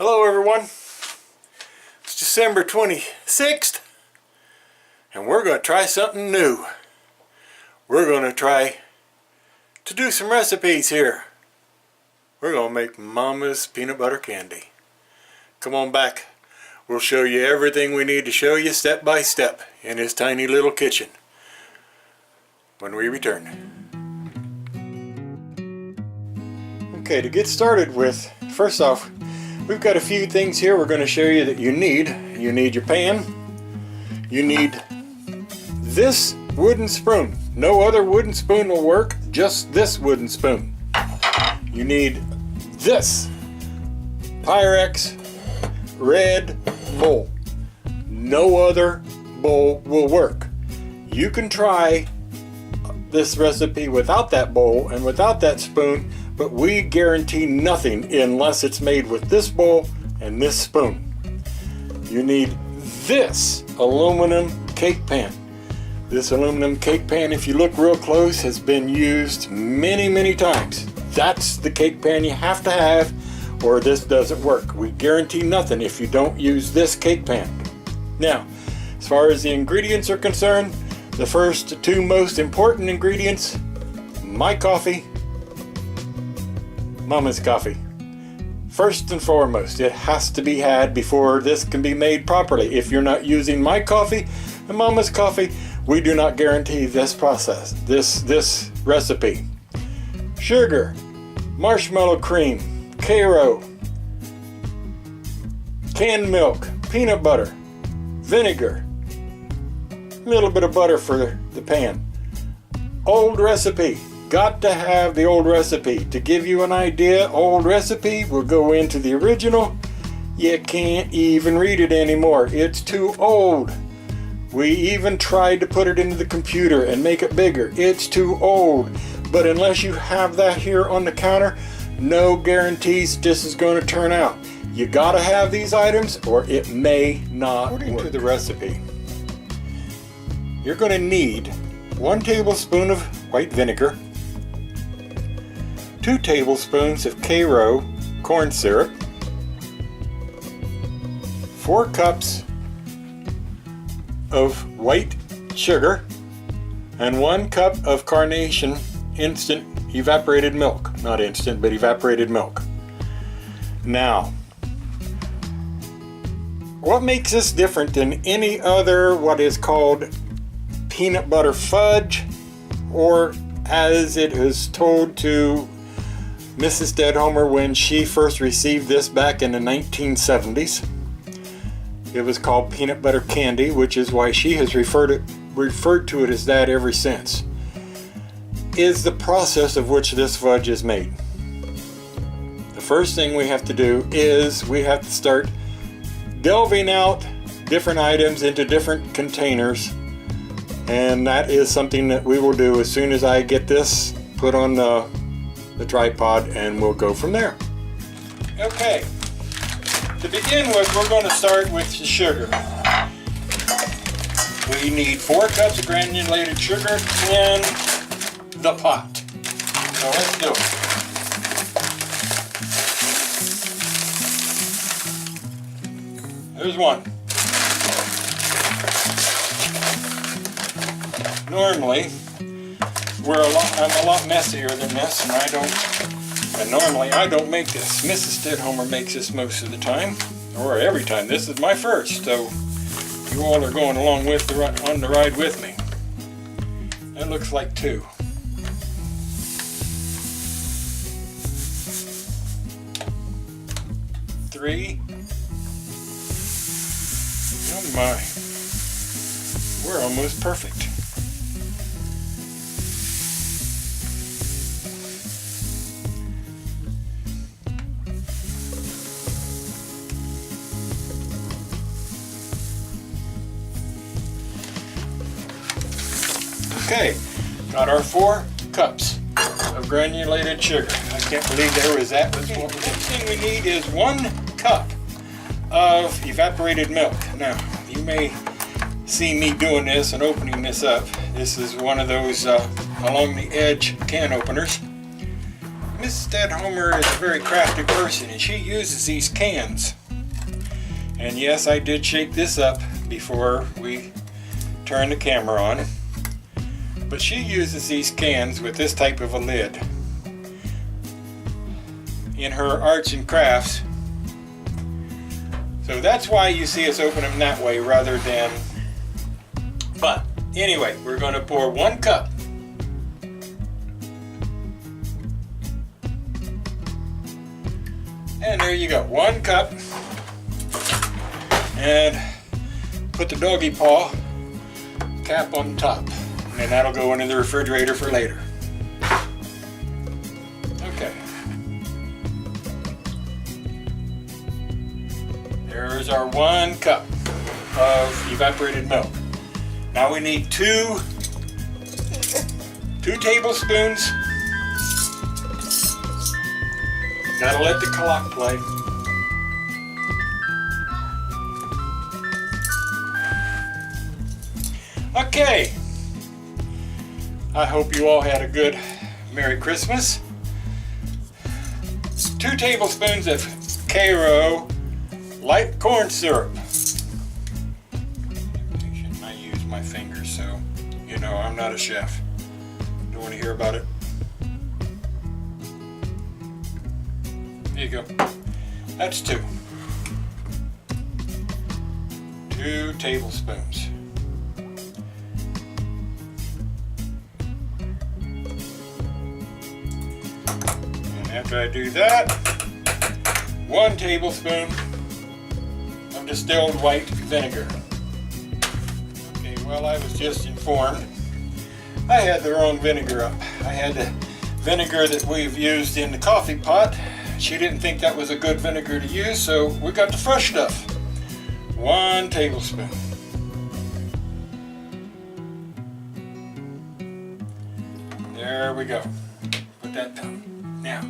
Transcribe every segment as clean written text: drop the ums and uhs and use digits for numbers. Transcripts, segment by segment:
Hello everyone, it's December 26th and we're going to try something new. We're going to try to do some recipes here. We're going to make Mama's peanut butter candy. Come on back, we'll show you everything we need to show you step by step in this tiny little kitchen when we return. Okay, to get started with, first off, we've got a few things here we're going to show you that you need. You need your pan. You need this wooden spoon. No other wooden spoon will work, just this wooden spoon. You need this Pyrex red bowl. No other bowl will work. You can try this recipe without that bowl and without that spoon, but we guarantee nothing unless it's made with this bowl and this spoon. You need this aluminum cake pan. This aluminum cake pan, if you look real close, has been used many times. That's the cake pan you have to have, or this doesn't work. We guarantee nothing if you don't use this cake pan. Now, as far as the ingredients are concerned, the first two most important ingredients: my coffee, Mama's coffee. First and foremost, it has to be had before this can be made properly. If you're not using my coffee and Mama's coffee, we do not guarantee this process, this recipe. Sugar, marshmallow cream, Karo, canned milk, peanut butter, vinegar, a little bit of butter for the pan. Old recipe. Got to have the old recipe. To give you an idea, old recipe will go into the original. You can't even read it anymore. It's too old. We even tried to put it into the computer and make it bigger. It's too old. But unless you have that here on the counter, no guarantees this is going to turn out. You got to have these items or it may not work. According to the recipe, you're going to need 1 tablespoon of white vinegar, 2 tablespoons of Karo corn syrup, 4 cups of white sugar, and 1 cup of Carnation instant evaporated milk. Not instant, but evaporated milk. Now, what makes this different than any other what is called peanut butter fudge, or as it is told to Mrs. Stedhomer when she first received this back in the 1970s. It was called peanut butter candy, which is why she has referred to it as that ever since. Is the process of which this fudge is made. The first thing we have to do is we have to start delving out different items into different containers, and that is something that we will do as soon as I get this put on the tripod, and we'll go from there. Okay, to begin with, we're going to start with the sugar. We need 4 cups of granulated sugar in the pot. So let's do it. There's 1. Normally, I'm a lot messier than this, and normally I don't make this. Mrs. Stedhomer makes this most of the time, or every time. This is my first, so you all are going along on the ride with me. That looks like 2. Three. Oh my, we're almost perfect. Okay, got our 4 cups of granulated sugar. I can't believe there was that. The next thing we need is 1 cup of evaporated milk. Now, you may see me doing this and opening this up. This is one of those along the edge can openers. Miss Stedhomer is a very crafty person, and she uses these cans. And yes, I did shake this up before we turn the camera on. But she uses these cans with this type of a lid in her arts and crafts. So that's why you see us open them that way rather than... But anyway, we're going to pour 1 cup. And there you go, 1 cup. And put the doggy paw cap on top. And then that'll go into the refrigerator for later. Okay. There's our 1 cup of evaporated milk. Now we need 2 tablespoons. Gotta let the clock play. Okay. I hope you all had a good Merry Christmas. 2 tablespoons of Karo light corn syrup. I use my fingers, so you know I'm not a chef. Don't want to hear about it. There you go. That's 2. 2 tablespoons. And after I do that, 1 tablespoon of distilled white vinegar. Okay, well, I was just informed I had the wrong vinegar up. I had the vinegar that we've used in the coffee pot. She didn't think that was a good vinegar to use, so we got the fresh stuff. 1 tablespoon. There we go. Put that down. Now,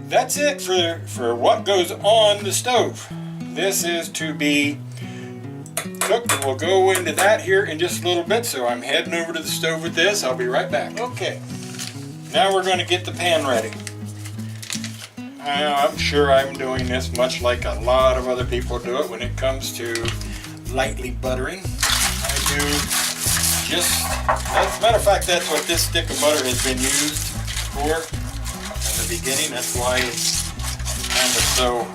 that's it for what goes on the stove. This is to be cooked, and we'll go into that here in just a little bit. So I'm heading over to the stove with this. I'll be right back. Okay, now we're going to get the pan ready. I'm sure I'm doing this much like a lot of other people do it when it comes to lightly buttering. I do just, as a matter of fact, that's what this stick of butter has been used for in the beginning. That's why it's kind of so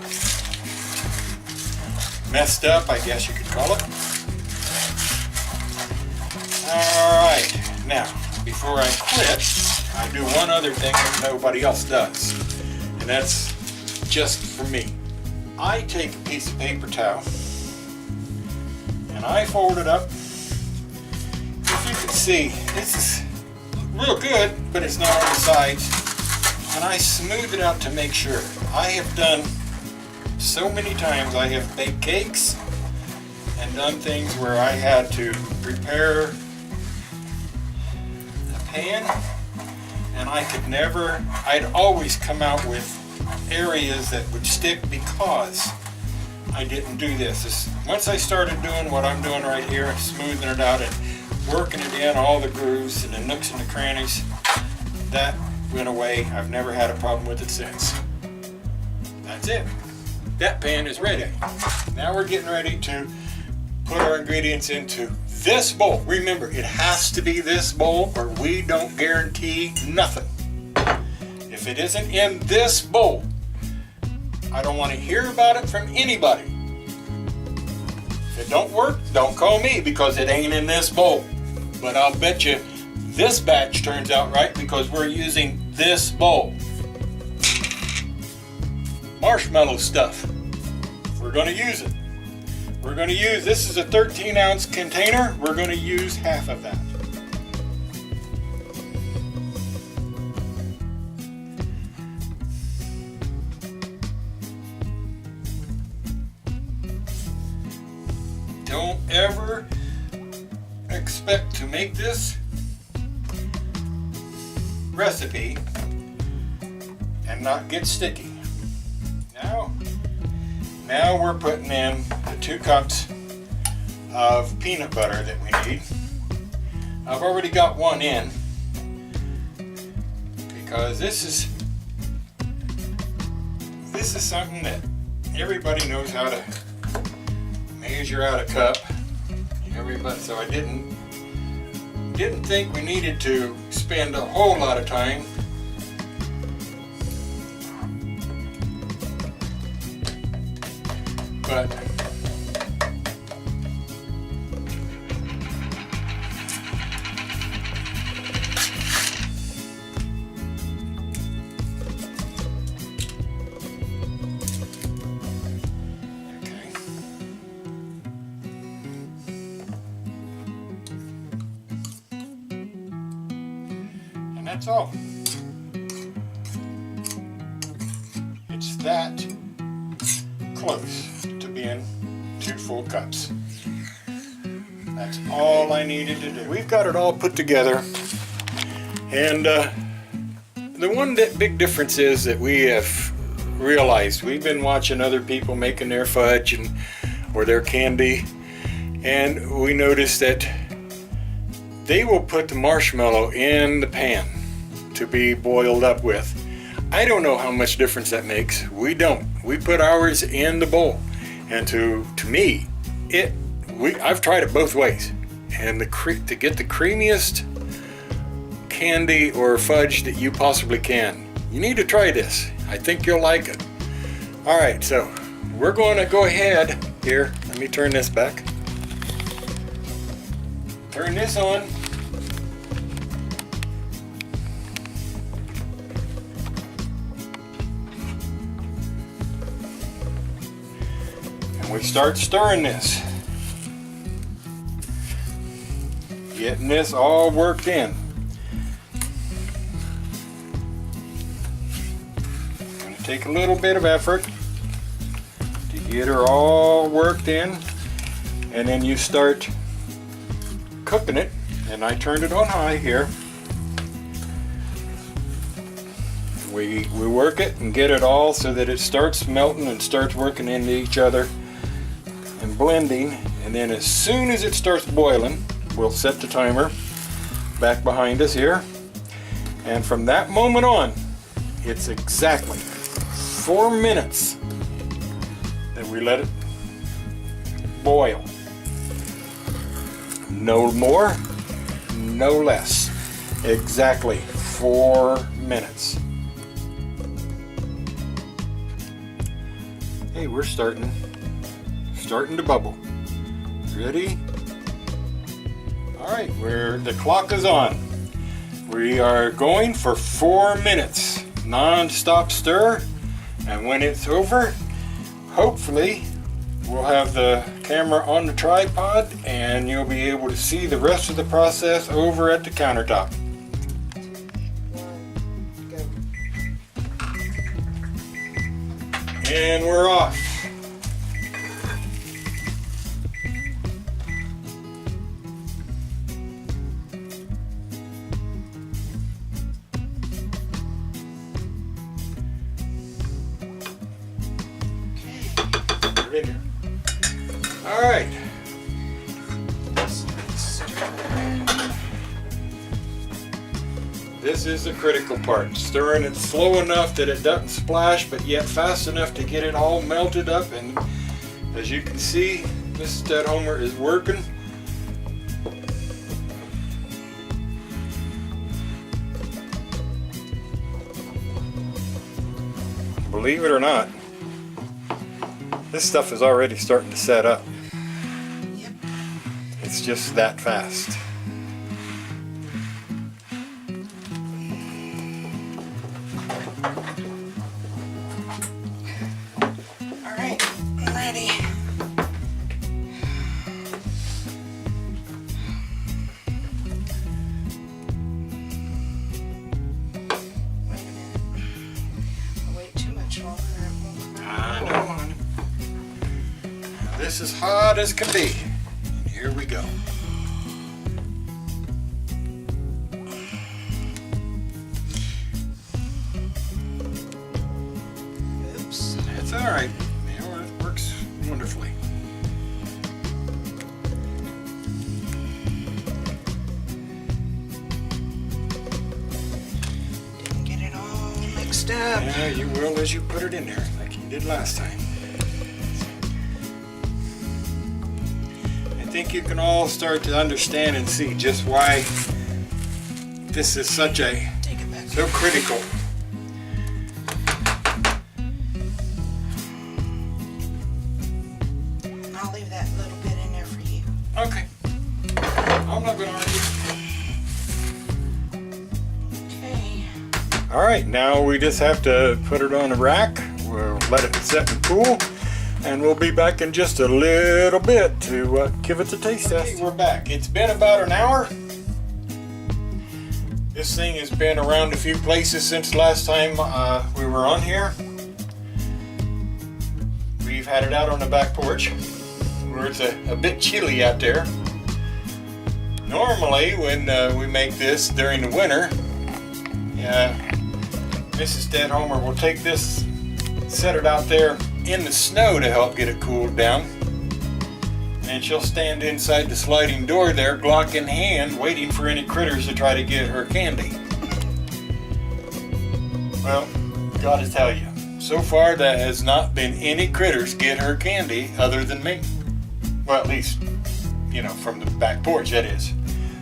messed up, I guess you could call it. Alright, now, before I quit, I do one other thing that nobody else does. And that's just for me. I take a piece of paper towel and I fold it up. If you can see, this is real good, but it's not on the sides. And I smooth it out to make sure. I have done so many times, I have baked cakes and done things where I had to prepare a pan, and I could never, I'd always come out with areas that would stick because I didn't do this. Once I started doing what I'm doing right here and smoothing it out and working it in, all the grooves and the nooks and the crannies, that went away. I've never had a problem with it since. That's it. That pan is ready. Now we're getting ready to put our ingredients into this bowl. Remember, it has to be this bowl or we don't guarantee nothing. If it isn't in this bowl, I don't want to hear about it from anybody. If it don't work, don't call me because it ain't in this bowl. But I'll bet you this batch turns out right because we're using this bowl. Marshmallow stuff. We're going to use it. We're going to use, this is a 13-ounce container. We're going to use half of that. Don't ever expect to make this recipe and not get sticky. Now we're putting in the 2 cups of peanut butter that we need. I've already got one in. Okay, because this is something that everybody knows how to measure out a cup. Everybody, so I didn't think we needed to spend a whole lot of time. But that's all. It's that close to being 2 full cups. That's all I needed to do. We've got it all put together, and the one big difference is that we have realized we've been watching other people making their fudge or their candy, and we noticed that they will put the marshmallow in the pan to be boiled up with. I don't know how much difference that makes. We don't. We put ours in the bowl, and to me, I've tried it both ways, and to get the creamiest candy or fudge that you possibly can, you need to try this. I think you'll like it. All right, so we're going to go ahead here. Let me turn this back. Turn this on. And we start stirring this. Getting this all worked in. It's going to take a little bit of effort to get her all worked in, and then you start cooking it, and I turned it on high here. We work it and get it all so that it starts melting and starts working into each other and blending, and then as soon as it starts boiling, we'll set the timer back behind us here, and from that moment on, it's exactly 4 minutes that we let it boil. No more, no less. Exactly 4 minutes. Hey, we're starting to bubble. Ready? All right, the clock is on. We are going for 4 minutes, non-stop stir, and when it's over, hopefully we'll have the camera on the tripod and you'll be able to see the rest of the process over at the countertop. And we're off. All right. This is the critical part. Stirring it slow enough that it doesn't splash, but yet fast enough to get it all melted up. And as you can see, Mrs. Stedhomer is working. Believe it or not, this stuff is already starting to set up. Yep. It's just that fast. All right, I'm ready. Wait a minute. I'll wait too much longer. I know. This is hot as can be. Here we go. Oops. It's all right. You know, it works wonderfully. Didn't get up. Yeah, you will as you put it in there, like you did last time. I think you can all start to understand and see just why this is such a so critical. I'll leave that little bit in there for you. Okay. I'm not going to argue. Okay. All right, now we just have to put it on a rack. We'll let it set and cool, and we'll be back in just a little bit to give it the taste test. Okay, we're back. It's been about an hour. This thing has been around a few places since last time we were on here. We've had it out on the back porch where it's a bit chilly out there. Normally when we make this during the winter, Mrs. Stedhomer will take this, set it out there in the snow to help get it cooled down. And she'll stand inside the sliding door there, Glock in hand, waiting for any critters to try to get her candy. Well, gotta tell you, so far there has not been any critters get her candy other than me. Well, at least, you know, from the back porch, that is.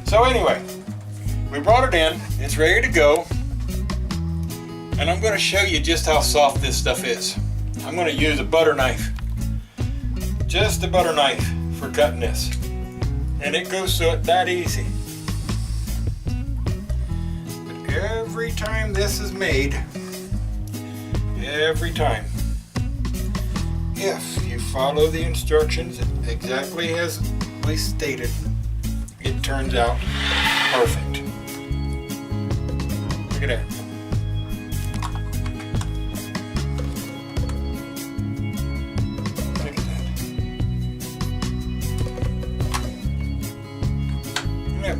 So anyway, we brought it in, it's ready to go. And I'm gonna show you just how soft this stuff is. I'm gonna use a butter knife. Just a butter knife for cutting this, and it goes to it that easy. But every time this is made, every time, if you follow the instructions exactly as we stated, it turns out perfect. Look at that.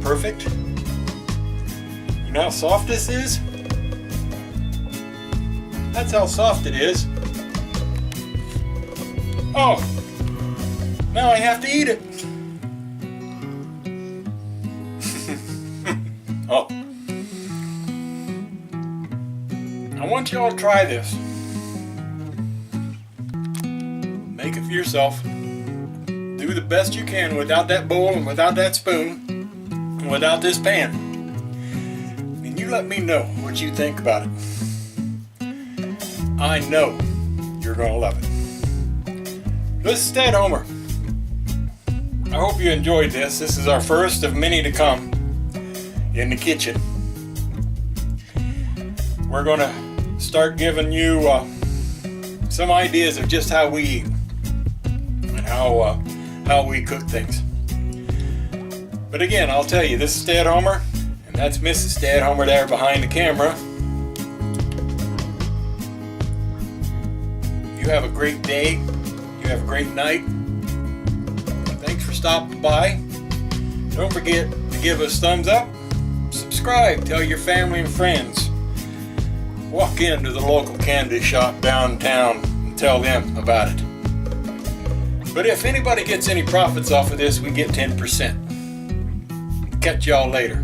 Perfect. You know how soft this is? That's how soft it is. Oh, now I have to eat it. Oh, I want you all to try this. Make it for yourself. Do the best you can without that bowl and without that spoon. Without this pan, and you let me know what you think about it. I know you're gonna love it. This is Stedhomer. I hope you enjoyed this. This is our first of many to come in the kitchen. We're gonna start giving you some ideas of just how we eat and how we cook things. But again, I'll tell you, this is Stedhomer, and that's Mrs. Stedhomer there behind the camera. You have a great day. You have a great night. Thanks for stopping by. Don't forget to give us thumbs up, subscribe, tell your family and friends. Walk into the local candy shop downtown and tell them about it. But if anybody gets any profits off of this, we get 10%. Catch y'all later.